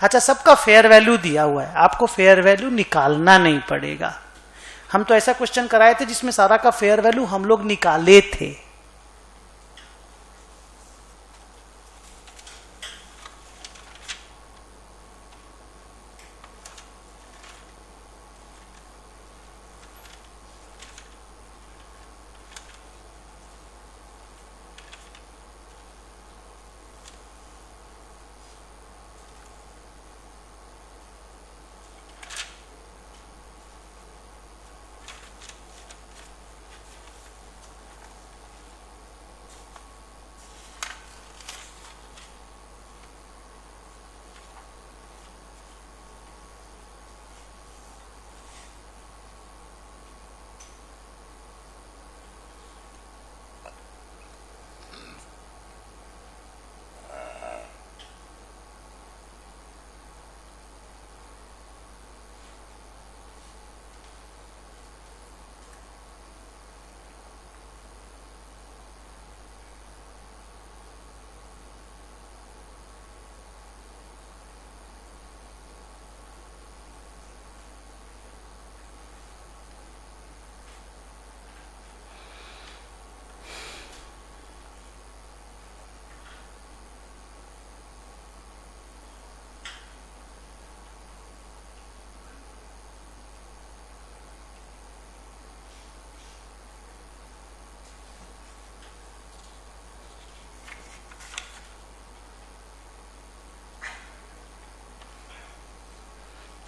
अच्छा, सबका फेयर वैल्यू दिया हुआ है, आपको फेयर वैल्यू निकालना नहीं पड़ेगा। हम तो ऐसा क्वेश्चन कराए थे जिसमें सारा का फेयर वैल्यू हम लोग निकाले थे।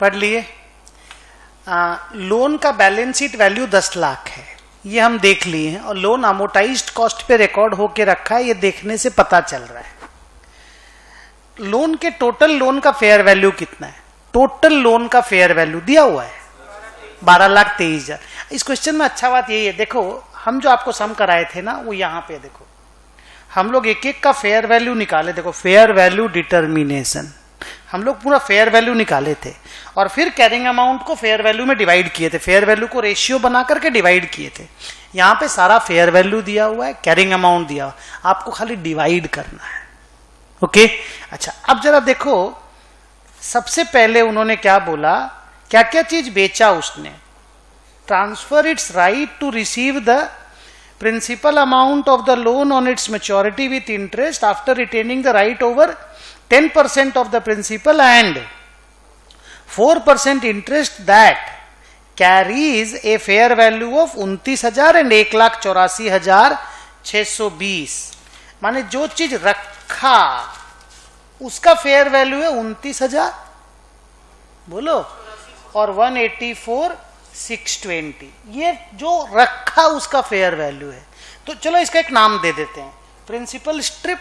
पढ़ लिए। लोन का बैलेंस शीट वैल्यू 10 लाख है, ये हम देख लिए हैं, और लोन अमोटाइज्ड कॉस्ट पे रिकॉर्ड होके रखा है, ये देखने से पता चल रहा है। लोन के टोटल लोन का फेयर वैल्यू कितना है? टोटल लोन का फेयर वैल्यू दिया हुआ है 12,23,000। इस क्वेश्चन में अच्छा बात यही है, देखो हम जो आपको सम कराए थे ना, वो यहां पे देखो हम लोग एक एक का फेयर वैल्यू निकाले। देखो फेयर वैल्यू डिटर्मिनेशन, हम लोग पूरा फेयर वैल्यू निकाले थे और फिर कैरिंग अमाउंट को फेयर वैल्यू में डिवाइड किए थे, फेयर वैल्यू को रेशियो बना करके डिवाइड किए थे। यहां पे सारा फेयर वैल्यू दिया हुआ है, कैरिंग अमाउंट दिया हुआ, आपको खाली डिवाइड करना है। ओके अच्छा, अब जरा देखो सबसे पहले उन्होंने क्या बोला, क्या क्या चीज बेचा उसने। Transfer its right to receive the principal amount of the loan on its maturity with interest after retaining the right over 10% of the principal and 4% interest that carries a fair value of 29,000 and 1,84,620। माने जो चीज रखा उसका fair value है 29,000 बोलो और 184,620, ये जो रखा उसका फेयर वैल्यू है। तो चलो इसका एक नाम दे देते हैं, प्रिंसिपल स्ट्रिप,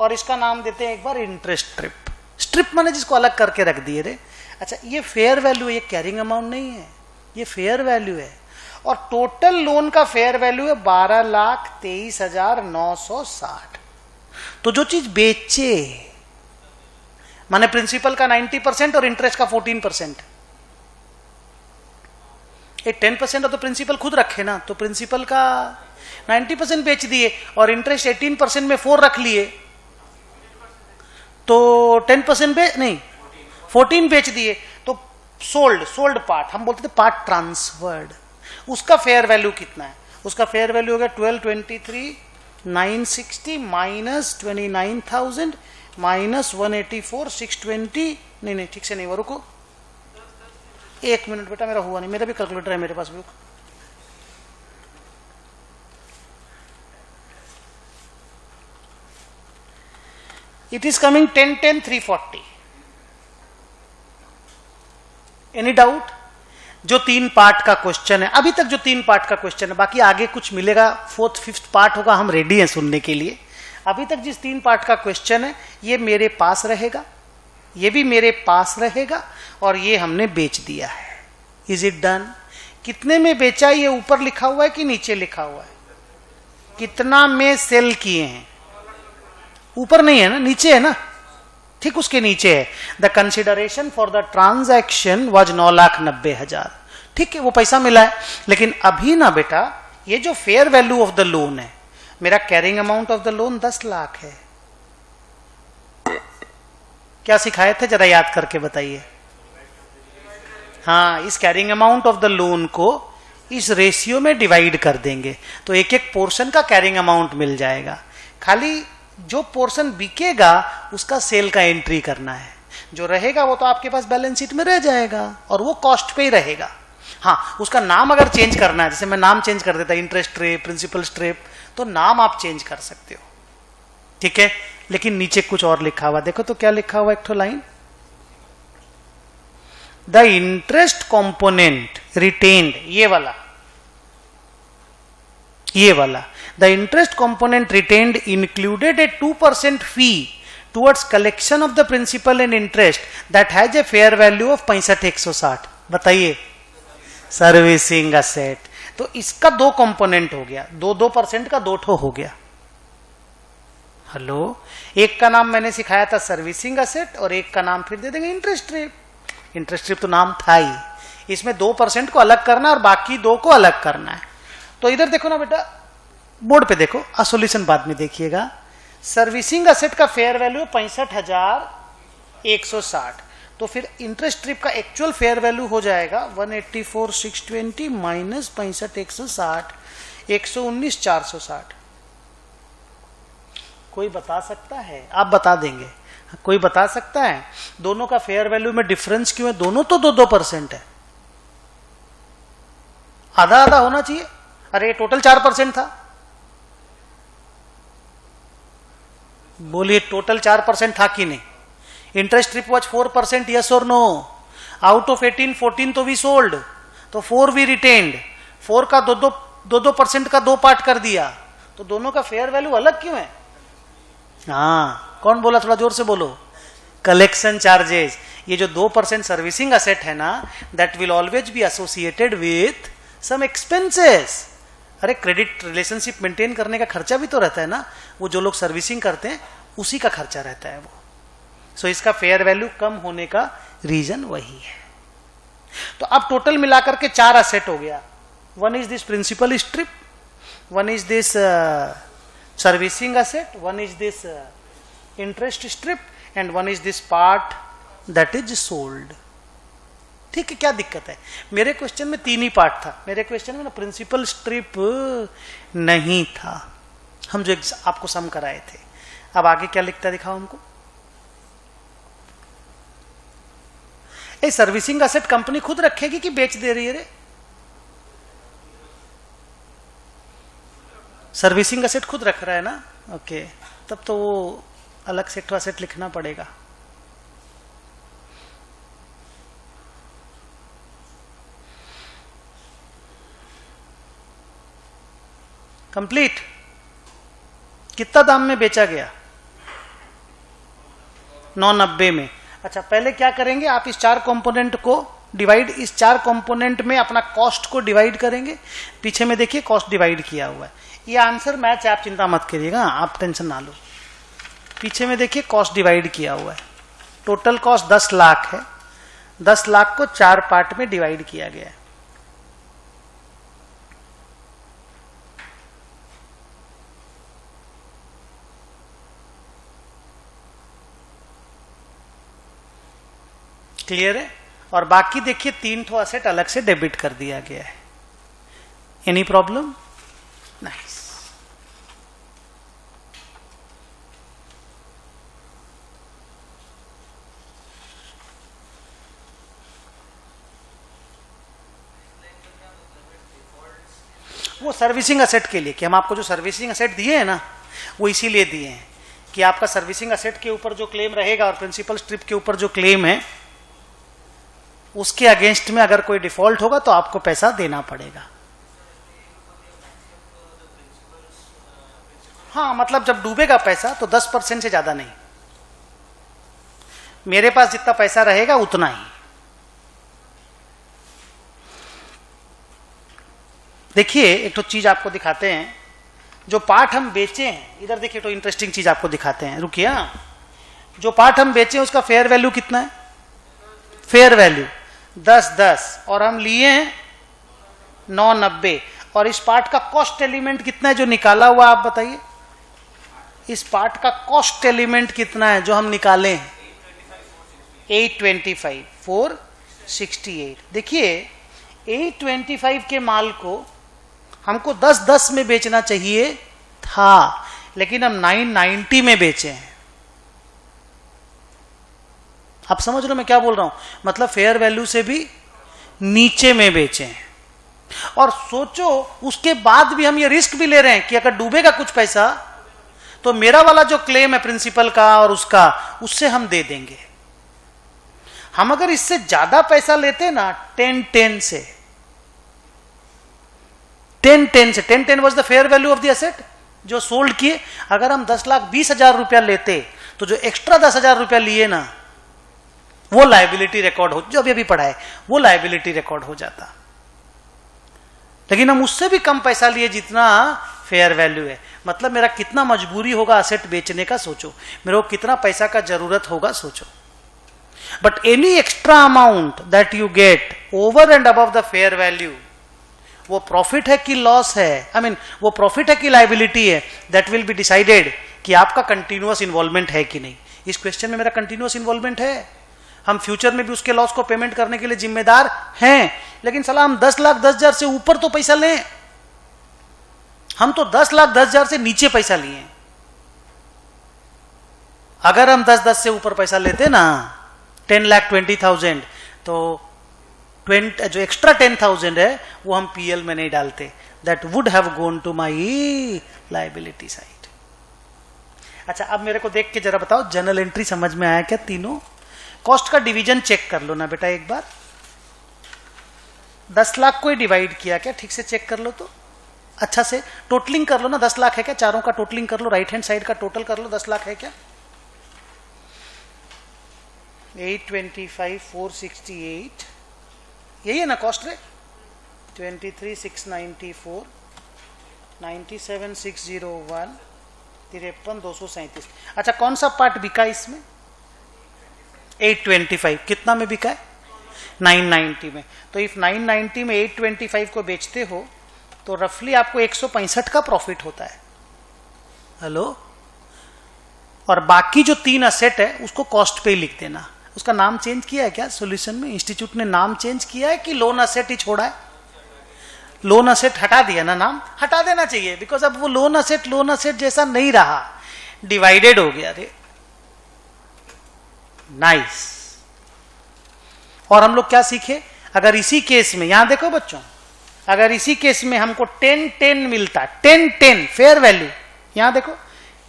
और इसका नाम देते हैं एक बार इंटरेस्ट स्ट्रिप। स्ट्रिप माने जिसको अलग करके रख दिए रे। अच्छा ये फेयर वैल्यू है, ये कैरिंग अमाउंट नहीं है, ये फेयर वैल्यू है। और टोटल लोन का फेयर वैल्यू है 12,23,960। तो जो चीज बेचे माने प्रिंसिपल का 90% और इंटरेस्ट का 14%, ये 10% ऑफ द प्रिंसिपल खुद रखे ना, तो प्रिंसिपल का 90% बेच दिए और इंटरेस्ट 18% में 4 रख लिए, तो 10% नहीं 14 बेच दिए, तो सोल्ड पार्ट, हम बोलते थे पार्ट ट्रांसफर्ड, उसका फेयर वैल्यू कितना है? उसका फेयर वैल्यू हो गया 12,23,960 माइनस 29,000 माइनस 184,620। नहीं ठीक से नहीं हुआ, रुको 1 मिनट बेटा, मेरा हुआ नहीं, मेरा भी कैलकुलेटर है मेरे पास भी। It is coming 10,10,340। Any doubt? जो 3 पार्ट का क्वेश्चन है, अभी तक जो 3 पार्ट का क्वेश्चन है, बाकी आगे कुछ मिलेगा, 4th 5th पार्ट होगा, हम रेडी हैं सुनने के लिए। अभी तक जिस 3 पार्ट का क्वेश्चन है, ये मेरे पास रहेगा, ये भी मेरे पास रहेगा, और ये हमने बेच दिया है। Is it done? कितने में बेचा, ये ऊपर लिखा हुआ है कि नीचे लिखा हुआ है? कितना में सेल किए हैं? ऊपर नहीं है ना, नीचे है ना, ठीक उसके नीचे है। The consideration for the transaction was 9,90,000। ठीक है, वो पैसा मिला है, लेकिन अभी ना बेटा ये जो fair value of the loan है, मेरा carrying amount of the loan 10 lakh है। क्या सिखाए थे जरा याद करके बताइए। हाँ, इस carrying amount of the loan को इस रेशियो में डिवाइड कर देंगे, तो एक एक पोर्शन का कैरिंग अमाउंट मिल जाएगा। खाली जो पोर्शन बिकेगा उसका सेल का एंट्री करना है, जो रहेगा वो तो आपके पास बैलेंस शीट में रह जाएगा और वो कॉस्ट पे ही रहेगा। हाँ, उसका नाम अगर चेंज करना है, जैसे मैं नाम चेंज कर देता इंटरेस्ट स्ट्रिप, प्रिंसिपल स्ट्रिप, तो नाम आप चेंज कर सकते हो, ठीक है। लेकिन नीचे कुछ और लिखा हुआ, देखो तो क्या लिखा हुआ, एक तो line, the interest component retained, ये वाला the interest component retained included a 2% fee towards collection of the principal and interest that has a fair value of 65,160। बताइए, सर्विसिंग असेट। तो इसका 2 कंपोनेंट हो गया, 2% का 2 ठो हो गया। हेलो, एक का नाम मैंने सिखाया था सर्विसिंग असेट और एक का नाम फिर दे देंगे इंटरेस्ट स्ट्रिप। इंटरेस्ट स्ट्रिप तो नाम था ही, इसमें 2% को अलग करना और बाकी 2 को अलग करना है। तो इधर देखो ना बेटा, बोर्ड पे देखो, सॉल्यूशन बाद में देखिएगा। सर्विसिंग असेट का फेयर वैल्यू 65,160, तो फिर इंटरेस्ट स्ट्रिप का एक्चुअल फेयर वैल्यू हो जाएगा 184,620 माइनस 65,160, 119,460। कोई बता सकता है? आप बता देंगे, कोई बता सकता है दोनों का फेयर वैल्यू में डिफरेंस क्यों है? दोनों तो 2% है, आधा आधा होना चाहिए। अरे टोटल 4% था, बोलिए टोटल 4% था कि नहीं? इंटरेस्ट स्ट्रिप वाज 4%, यस और नो? आउट ऑफ 18 14 तो वी सोल्ड, तो 4 वी रिटेन्ड, 4 का 2% का 2 पार्ट कर दिया, तो दोनों का फेयर वैल्यू अलग क्यों है? हाँ, कौन बोला? थोड़ा जोर से बोलो। कलेक्शन चार्जेस, ये जो 2% सर्विसिंग असेट है ना, that will always be associated with some expenses. अरे क्रेडिट रिलेशनशिप मेंटेन करने का खर्चा भी तो रहता है ना, वो जो लोग सर्विसिंग करते हैं उसी का खर्चा रहता है वो। सो इसका फेयर वैल्यू कम होने का रीजन वही है। तो अब टोटल मिलाकर के 4 असेट हो गया। One is this principle strip, one is this servicing asset, one is this interest strip, and one is this part that is sold. ठीक है, क्या दिक्कत है? मेरे क्वेश्चन में 3 ही पार्ट था, मेरे क्वेश्चन में ना प्रिंसिपल स्ट्रिप नहीं था, हम जो आपको सम कराए थे। अब आगे क्या लिखता दिखाओ हमको। ए, सर्विसिंग असेट कंपनी खुद रखेगी कि बेच दे रही है रे? सर्विसिंग असेट खुद रख रहा है ना, ओके, तब तो वो अलग से असेट लिखना पड़ेगा। कंप्लीट। कितना दाम में बेचा गया? 990 में। अच्छा, पहले क्या करेंगे, आप इस 4 कंपोनेंट को डिवाइड, इस 4 कंपोनेंट में अपना कॉस्ट को डिवाइड करेंगे। पीछे में देखिए कॉस्ट डिवाइड किया हुआ है, ये आंसर मैच है, आप चिंता मत करिएगा, आप टेंशन ना लो। पीछे में देखिए कॉस्ट डिवाइड किया हुआ है, टोटल कॉस्ट 10 लाख है, 10 लाख को 4 पार्ट में डिवाइड किया गया है। क्लियर है? और बाकी देखिए 3 ठो असेट अलग से डेबिट कर दिया गया है। Any problem? नाइस। वो सर्विसिंग असेट के लिए, कि हम आपको जो सर्विसिंग असेट दिए हैं ना, वो इसीलिए दिए हैं कि आपका सर्विसिंग असेट के ऊपर जो क्लेम रहेगा और प्रिंसिपल स्ट्रिप के ऊपर जो क्लेम है, उसके अगेंस्ट में अगर कोई डिफॉल्ट होगा तो आपको पैसा देना पड़ेगा। हाँ, मतलब जब डूबेगा पैसा तो 10% से ज्यादा नहीं, मेरे पास जितना पैसा रहेगा उतना ही। देखिए एक तो चीज आपको दिखाते हैं, जो पार्ट हम बेचे हैं, इधर देखिए तो इंटरेस्टिंग चीज आपको दिखाते हैं, रुकिए। जो पार्ट हम बेचे उसका फेयर वैल्यू कितना है? फेयर वैल्यू 10 और हम लिए हैं 990, और इस पार्ट का कॉस्ट एलिमेंट कितना है जो निकाला हुआ, आप बताइए। इस पार्ट का कॉस्ट एलिमेंट कितना है जो हम निकाले हैं? 825 468। देखिए 825 के माल को हमको 10 में बेचना चाहिए था, लेकिन हम 990 में बेचे हैं। आप समझ रहे हो मैं क्या बोल रहा हूं? मतलब फेयर वैल्यू से भी नीचे में बेचे हैं। और सोचो उसके बाद भी हम ये रिस्क भी ले रहे हैं कि अगर डूबेगा कुछ पैसा तो मेरा वाला जो क्लेम है प्रिंसिपल का और उसका, उससे हम दे देंगे। हम अगर इससे ज्यादा पैसा लेते ना 10 से 10 was the fair value of the asset जो सोल्ड किए। अगर हम 10,20,000 रुपया लेते तो जो एक्स्ट्रा 10,000 रुपया लिए ना, वो लायबिलिटी रिकॉर्ड हो, जो अभी पढ़ा है, वो लायबिलिटी रिकॉर्ड हो जाता। लेकिन हम उससे भी कम पैसा लिए जितना फेयर वैल्यू है। मतलब मेरा कितना मजबूरी होगा असेट बेचने का, सोचो। मेरे को कितना पैसा का जरूरत होगा, सोचो। But any extra amount that you get over and above the fair value, वो प्रॉफिट है कि लॉस है, आई मीन वो प्रॉफिट है कि लायबिलिटी है, दैट विल बी डिसाइडेड कि आपका कंटिन्यूअस इन्वॉल्वमेंट है कि नहीं। इस क्वेश्चन में मेरा कंटिन्यूअस इन्वॉल्वमेंट है, हम फ्यूचर में भी उसके लॉस को पेमेंट करने के लिए जिम्मेदार हैं। लेकिन सलाह हम 10,10,000 से ऊपर तो पैसा लें, हम तो 10,10,000 से नीचे पैसा लिए। अगर हम 10 से ऊपर पैसा लेते ना 10,20,000, तो जो एक्स्ट्रा 10,000 है वो हम पीएल में नहीं डालते, that would have gone to my liability side. अच्छा, अब मेरे को देख के जरा बताओ, जर्नल एंट्री समझ में आया क्या तीनों? कॉस्ट का डिवीजन चेक कर लो ना बेटा एक बार। 10 लाख को ही डिवाइड किया क्या? ठीक से चेक कर लो तो, अच्छा से टोटलिंग कर लो ना। 10 लाख है क्या? चारों का टोटलिंग कर लो, राइट हैंड साइड का टोटल कर लो। 10 लाख है क्या? 825 468 यही है ना कॉस्ट रे? 23,694 97,601 53,237। अच्छा कौन सा पार्ट बिका इसमें? 825। कितना में बिका है? 990 में। तो इफ 990 में 825 को बेचते हो तो रफली आपको 165 का प्रॉफिट होता है। हेलो? और बाकी जो 3 असेट है उसको कॉस्ट पे ही लिख देना। उसका नाम चेंज किया है क्या सॉल्यूशन में? इंस्टीट्यूट ने नाम चेंज किया है कि लोन असेट ही छोड़ा है? लोन असेट हटा दिया ना, नाम हटा देना चाहिए, बिकॉज अब वो लोन असेट जैसा नहीं रहा, डिवाइडेड हो गया। अरे नाइस। और हम लोग क्या सीखे? अगर इसी केस में, यहां देखो बच्चों, अगर इसी केस में हमको 10-10 मिलता, 10-10 फेयर वैल्यू, यहां देखो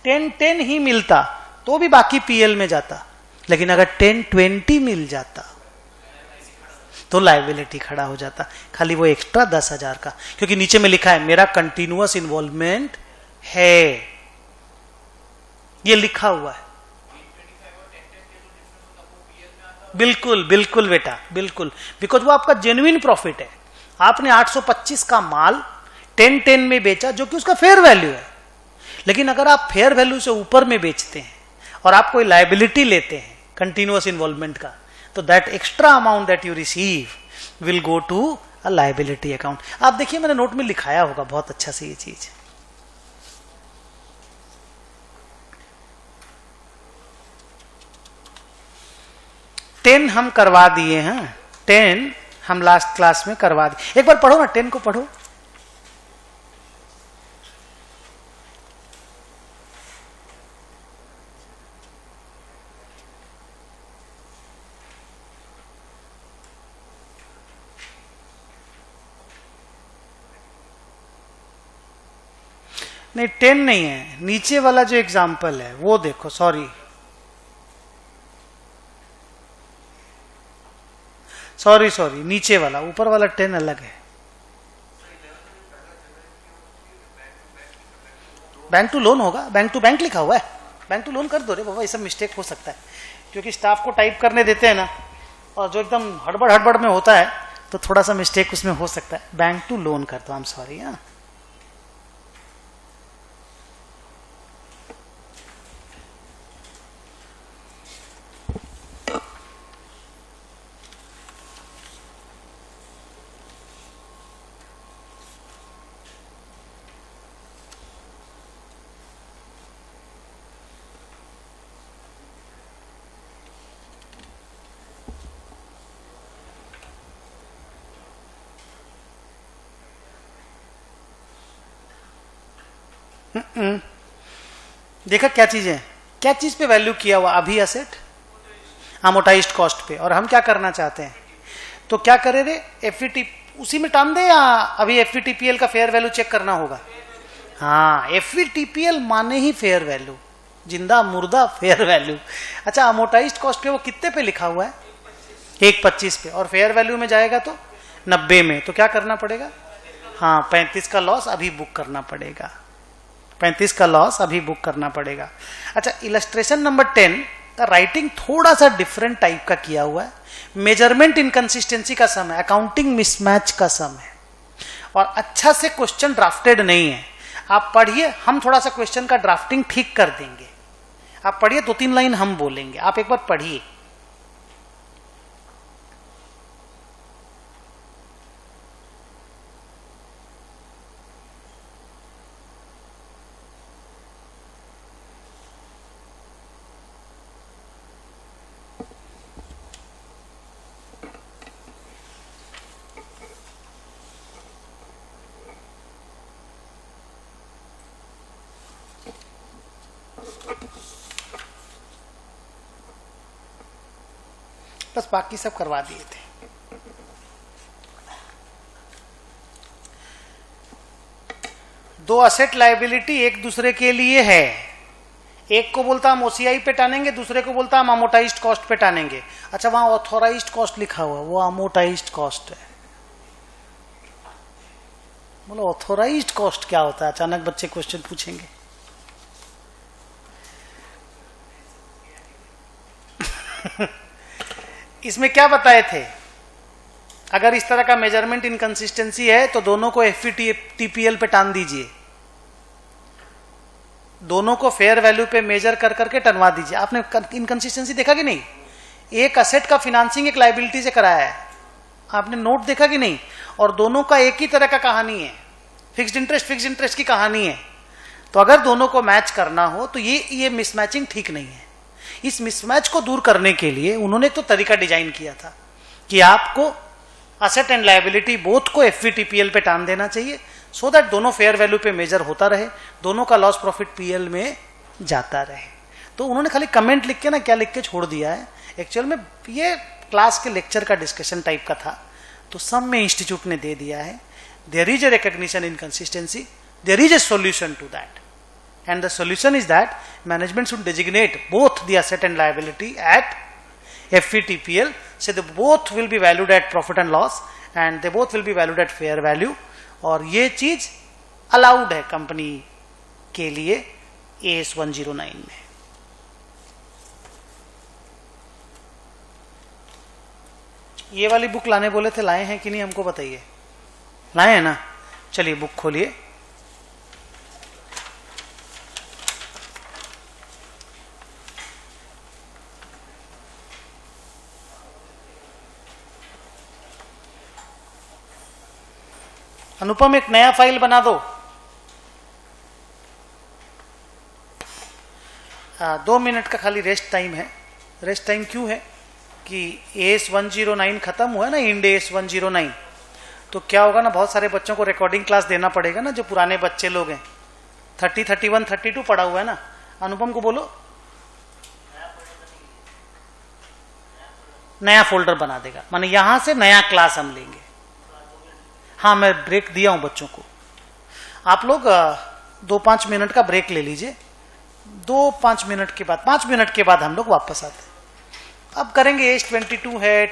10-10 ही मिलता तो भी बाकी पीएल में जाता, लेकिन अगर 10-20 मिल जाता तो लायबिलिटी खड़ा हो जाता, खाली वो एक्स्ट्रा 10,000 का, क्योंकि नीचे में लिखा है मेरा कंटिन्यूअस इन्वॉल्वमेंट है, ये लिखा हुआ है। बिल्कुल बिल्कुल बेटा, बिल्कुल, बिकॉज वो आपका जेन्युइन प्रॉफिट है। आपने 825 का माल 10-10 में बेचा जो कि उसका फेयर वैल्यू है, लेकिन अगर आप फेयर वैल्यू से ऊपर में बेचते हैं और आप कोई लायबिलिटी लेते हैं कंटिन्यूअस इन्वॉल्वमेंट का, तो that extra amount that you receive will go to a liability account. आप देखिए मैंने नोट में लिखाया होगा बहुत अच्छा से ये चीज। टेन हम करवा दिए हैं, 10 हम लास्ट क्लास में करवा दिए। एक बार पढ़ो ना, 10 को पढ़ो। नहीं 10 नहीं है, नीचे वाला जो एग्जाम्पल है वो देखो, सॉरी नीचे वाला, ऊपर वाला 10 अलग है। बैंक टू लोन होगा, बैंक टू बैंक लिखा हुआ है, बैंक टू लोन कर दो रे बाबा। ये सब मिस्टेक हो सकता है क्योंकि स्टाफ को टाइप करने देते हैं ना, और जो एकदम हड़बड़ में होता है तो थोड़ा सा मिस्टेक उसमें हो सकता है। बैंक टू लोन कर दो, आई एम सॉरी। हाँ देखा क्या चीज है, क्या चीज पे वैल्यू किया हुआ? अभी असेट अमोर्टाइज्ड कॉस्ट पे। और हम क्या करना चाहते हैं, तो क्या करें रे, एफईटी उसी में टान दे या अभी एफईटीपीएल का फेयर वैल्यू चेक करना होगा? हाँ, एफईटीपीएल माने ही फेयर वैल्यू, जिंदा मुर्दा फेयर वैल्यू। अच्छा अमोर्टाइज्ड कॉस्ट पे वो कितने पे लिखा हुआ है? 1.25 पे, और फेयर वैल्यू में जाएगा तो 90 में, तो क्या करना पड़ेगा? हाँ 35 का लॉस अभी बुक करना पड़ेगा, 35 का लॉस अभी बुक करना पड़ेगा। अच्छा इलस्ट्रेशन नंबर 10 का राइटिंग थोड़ा सा डिफरेंट टाइप का किया हुआ है। मेजरमेंट इनकंसिस्टेंसी का सम है, अकाउंटिंग मिसमैच का सम है, और अच्छा से क्वेश्चन ड्राफ्टेड नहीं है। आप पढ़िए, हम थोड़ा सा क्वेश्चन का ड्राफ्टिंग ठीक कर देंगे। आप पढ़िए, 2-3 लाइन हम बोलेंगे, आप एक बार पढ़िए। बस बाकी सब करवा दिए थे। दो असेट लायबिलिटी एक दूसरे के लिए है, एक को बोलता हम ओसीआई पे टानेंगे, दूसरे को बोलता हम अमोटाइज्ड कॉस्ट पे टानेंगे। अच्छा वहां ऑथोराइज्ड कॉस्ट लिखा हुआ, वो अमोटाइज्ड कॉस्ट है। बोलो ऑथोराइज्ड कॉस्ट क्या होता है, अचानक बच्चे क्वेश्चन पूछेंगे। इसमें क्या बताए थे, अगर इस तरह का मेजरमेंट इनकंसिस्टेंसी है तो दोनों को एफवीटीपीएल पे टान दीजिए, दोनों को फेयर वैल्यू पे मेजर कर करके टनवा दीजिए। आपने इनकंसिस्टेंसी देखा कि नहीं? एक असेट का फिनांसिंग एक लायबिलिटी से कराया है, आपने नोट देखा कि नहीं? और दोनों का एक ही तरह का कहानी है, फिक्स्ड इंटरेस्ट की कहानी है। तो अगर दोनों को मैच करना हो तो ये मिसमैचिंग ठीक नहीं है। इस मिसमैच को दूर करने के लिए उन्होंने तो तरीका डिजाइन किया था कि आपको असेट एंड लायबिलिटी बोथ को एफवीटीपीएल पे टान देना चाहिए, सो दैट दोनों फेयर वैल्यू पे मेजर होता रहे, दोनों का लॉस प्रॉफिट पीएल में जाता रहे। तो उन्होंने खाली कमेंट लिख के ना क्या लिख के छोड़ दिया है, एक्चुअल में ये क्लास के लेक्चर का डिस्कशन टाइप का था, तो सब में इंस्टीट्यूट ने दे दिया है। There is a recognition inconsistency, there is a solution to that, and the solution is that management should designate both the asset and liability at FVTPL, so they both will be valued at profit and loss and they both will be valued at fair value। और ये चीज allowed है company के लिए AS 109 में। ये वाली book लाने बोले थे, लाए हैं कि नहीं हमको बताइए? लाए हैं ना? चलिए बुक खोलिए। अनुपम एक नया फाइल बना दो। 2 मिनट का खाली रेस्ट टाइम है। रेस्ट टाइम क्यों है कि AS 109 खत्म हुआ है ना, इंड AS 109, तो क्या होगा ना, बहुत सारे बच्चों को रिकॉर्डिंग क्लास देना पड़ेगा ना, जो पुराने बच्चे लोग हैं। 30, 31, 32 पढ़ा हुआ है ना। अनुपम को बोलो नया फोल्डर बना देगा, माने यहां से नया क्लास हम लेंगे। हाँ मैं ब्रेक दिया हूं बच्चों को, आप लोग 2-5 मिनट का ब्रेक ले लीजिए। 2-5 मिनट के बाद, 5 मिनट के बाद हम लोग वापस आते हैं। अब करेंगे AS 22 है,